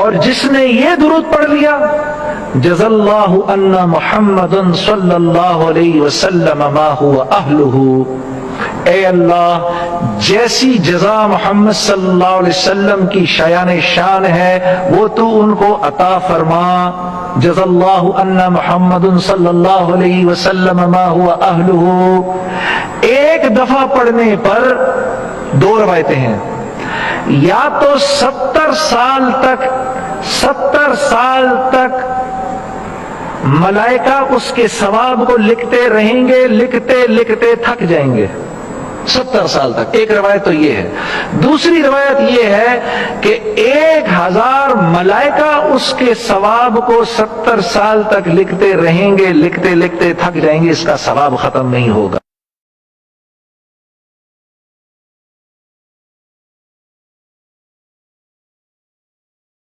اور جس نے یہ درود پڑھ لیا جزاللہ ان محمد صلی اللہ علیہ وسلم ما هو اہلہ، اے اللہ جیسی جزا محمد صلی اللہ علیہ وسلم کی شایان شان ہے وہ تو ان کو عطا فرما۔ جزاللہ ان محمد صلی اللہ علیہ وسلم ما هو اہلہ، ایک دفعہ پڑھنے پر دو روایتیں ہیں، یا تو 70 سال تک ملائکہ اس کے ثواب کو لکھتے رہیں گے، لکھتے لکھتے تھک جائیں گے 70 سال تک۔ ایک روایت تو یہ ہے۔ دوسری روایت یہ ہے کہ 1000 ملائکہ اس کے ثواب کو 70 سال تک لکھتے رہیں گے، لکھتے لکھتے تھک جائیں گے، اس کا ثواب ختم نہیں ہوگا۔